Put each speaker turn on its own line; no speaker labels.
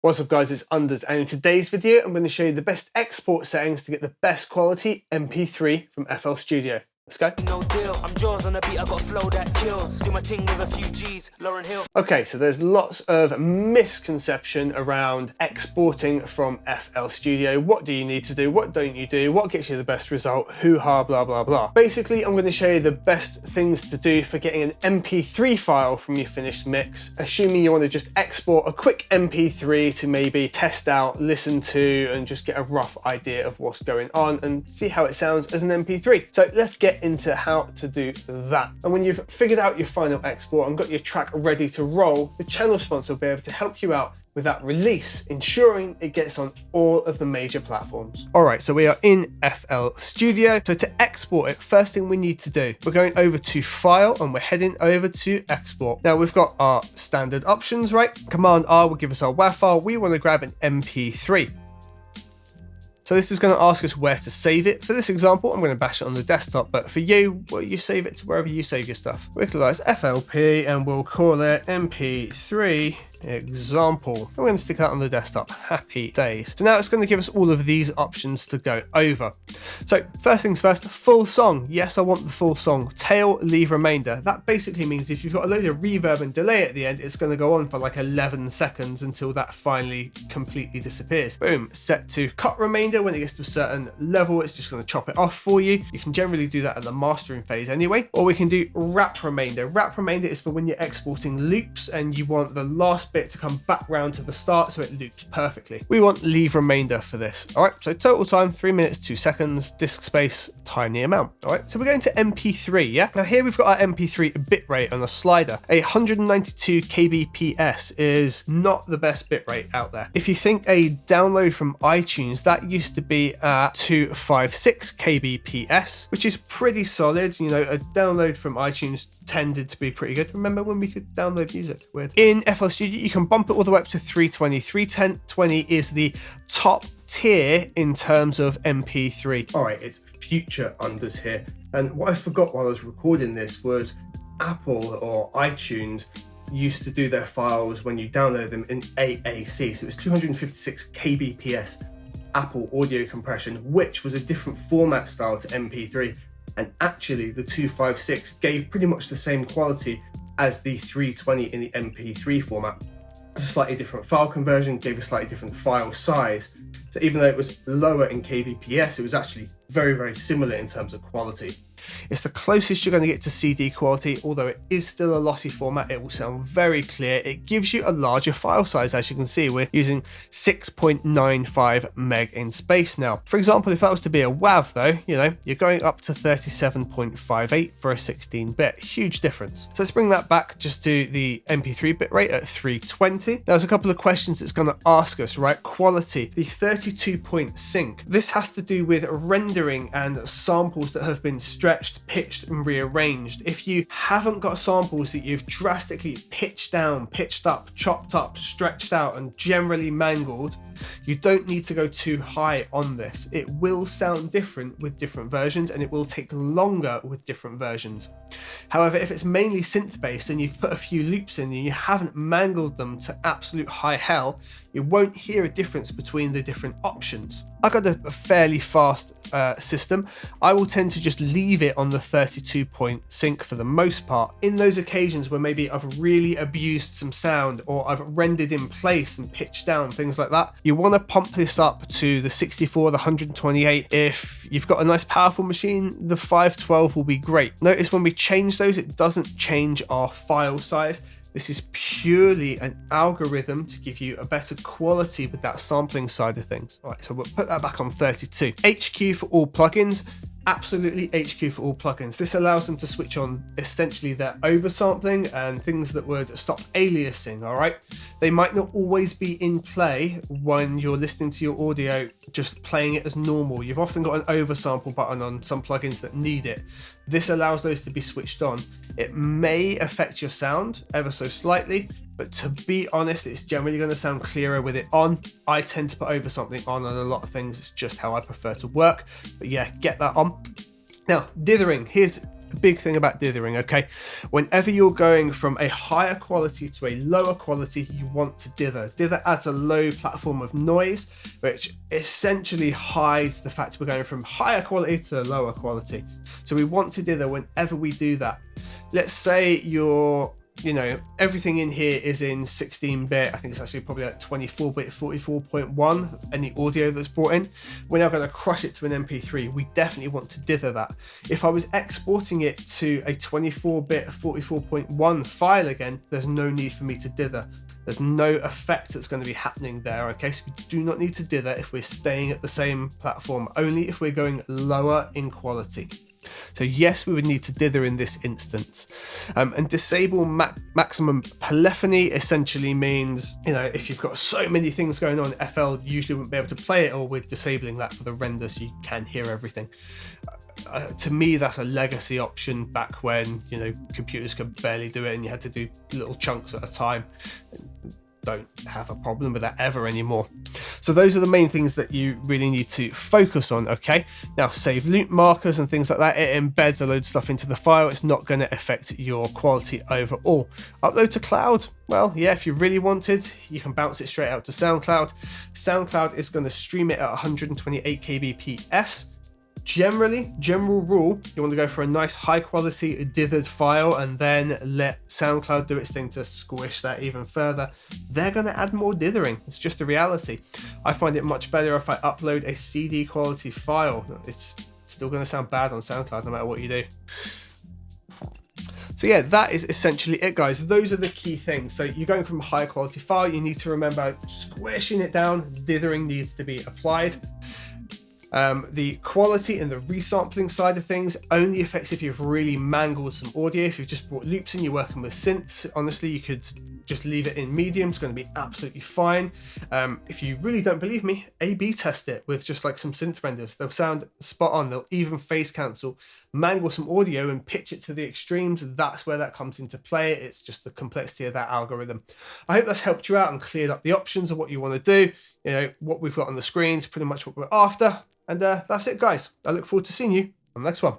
What's up guys, it's Unders, and in today's video I'm going to show you the best export settings to get the best quality MP3 from FL Studio. Let's go.
No deal. I'm Jaws on the beat, I got a flow that kills. Do my thing with a few G's, Lauren Hill.
Okay, so there's lots of misconception around exporting from FL Studio. What do you need to do? What don't you do? What gets you the best result? Hoo-ha, blah, blah, blah. Basically, I'm going to show you the best things to do for getting an MP3 file from your finished mix, assuming you want to just export a quick MP3 to maybe test out, listen to, and just get a rough idea of what's going on and see how it sounds as an MP3. So let's get into how to do that. And when you've figured out your final export and got your track ready to roll, the channel sponsor will be able to help you out with that release, ensuring it gets on all of the major platforms. All right, so we are in FL Studio. So to export it, first thing we need to do, we're going over to File and we're heading over to Export. Now we've got our standard options, right? Command R will give us our WAV file. We want to grab an MP3. So this is going to ask us where to save it. For this example, I'm going to bash it on the desktop, but for you, well, you save it to wherever you save your stuff. We'll call this FLP and we'll call it MP3 example. I'm going to stick that on the desktop. Happy days. So now it's going to give us all of these options to go over. So first things first, full song. Yes, I want the full song. Tail, leave remainder. That basically means if you've got a load of reverb and delay at the end, it's going to go on for like 11 seconds until that finally completely disappears. Boom. Set to cut remainder. When it gets to a certain level, it's just going to chop it off for you. You can generally do that at the mastering phase anyway. Or we can do wrap remainder. Wrap remainder is for when you're exporting loops and you want the last bit to come back round to the start so it loops perfectly. We want leave remainder for this. All right, so total time 3 minutes 2 seconds, disk space tiny amount. All right, so we're going to MP3. Yeah, now here we've got our MP3 bitrate on a slider. 192 kbps is not the best bitrate out there. If you think a download from iTunes, that used to be at 256 kbps, which is pretty solid. You know, a download from iTunes tended to be pretty good. Remember when we could download music? Weird. In FL Studio, you can bump it all the way up to 320. 320 is the top tier in terms of MP3. All right, it's future Unders here. And what I forgot while I was recording this was Apple or iTunes used to do their files when you download them in AAC. So it was 256 kbps Apple audio compression, which was a different format style to MP3. And actually the 256 gave pretty much the same quality as the 320 in the MP3 format. It's a slightly different file conversion, gave a slightly different file size. So even though it was lower in kbps, it was actually very, very similar in terms of quality. It's the closest you're going to get to CD quality, although it is still a lossy format. It will sound very clear. It gives you a larger file size. As you can see, we're using 6.95 meg in space now. For example, if that was to be a WAV though, you know, you're going up to 37.58 for a 16-bit. Huge difference. So let's bring that back just to the MP3 bitrate at 320. Now, there's a couple of questions it's going to ask us, right? Quality, the 32-point sync. This has to do with rendering and samples that have been stretched, pitched and rearranged. If you haven't got samples that you've drastically pitched down, pitched up, chopped up, stretched out and generally mangled, you don't need to go too high on this. It will sound different with different versions and it will take longer with different versions. However, if it's mainly synth based and you've put a few loops in and you haven't mangled them to absolute high hell, you won't hear a difference between the different options. I got a fairly fast system. I will tend to just leave it on the 32-point sync for the most part. In those occasions where maybe I've really abused some sound or I've rendered in place and pitched down, things like that, you want to pump this up to the 64, the 128. If you've got a nice powerful machine, the 512 will be great. Notice when we change those, it doesn't change our file size. This is purely an algorithm to give you a better quality with that sampling side of things. All right, so we'll put that back on 32. HQ for all plugins. Absolutely HQ for all plugins. This allows them to switch on essentially their oversampling and things that would stop aliasing, all right? They might not always be in play when you're listening to your audio, just playing it as normal. You've often got an oversample button on some plugins that need it. This allows those to be switched on. It may affect your sound ever so slightly, but to be honest, it's generally going to sound clearer with it on. I tend to put oversampling on a lot of things. It's just how I prefer to work. But yeah, get that on. Now, dithering. Here's a big thing about dithering, okay? Whenever you're going from a higher quality to a lower quality, you want to dither. Dither adds a low platform of noise, which essentially hides the fact we're going from higher quality to lower quality. So we want to dither whenever we do that. Let's say you're, you know, everything in here is in 16-bit. I think it's actually probably like 24-bit, 44.1, any audio that's brought in. We're now going to crush it to an MP3. We definitely want to dither that. If I was exporting it to a 24-bit, 44.1 file again, there's no need for me to dither. There's no effect that's going to be happening there, okay? So we do not need to dither if we're staying at the same platform, only if we're going lower in quality. So yes, we would need to dither in this instance. And disable maximum polyphony essentially means, you know, if you've got so many things going on, FL usually wouldn't be able to play it, or we're disabling that for the render so you can hear everything. To me, that's a legacy option back when, you know, computers could barely do it and you had to do little chunks at a time. Don't have a problem with that ever anymore. So those are the main things that you really need to focus on, okay? Now, save loop markers and things like that. It embeds a load of stuff into the file. It's not going to affect your quality overall. Upload to cloud. Well, yeah, if you really wanted, you can bounce it straight out to SoundCloud. SoundCloud is going to stream it at 128 kbps. General rule, you want to go for a nice high quality dithered file and then let SoundCloud do its thing to squish that even further. They're going to add more dithering. It's just the reality. I find it much better if I upload a CD quality file. It's still going to sound bad on SoundCloud no matter what you do. So yeah, that is essentially it, guys. Those are the key things. So you're going from a higher quality file, you need to remember squishing it down, dithering needs to be applied. The quality and the resampling side of things only affects if you've really mangled some audio. If you've just brought loops in, you're working with synths, honestly, you could just leave it in medium. It's going to be absolutely fine. If you really don't believe me, A/B test it with just like some synth renders. They'll sound spot on. They'll even phase cancel, mangle some audio and pitch it to the extremes. That's where that comes into play. It's just the complexity of that algorithm. I hope that's helped you out and cleared up the options of what you want to do. You know, what we've got on the screen is pretty much what we're after. And that's it, guys. I look forward to seeing you on the next one.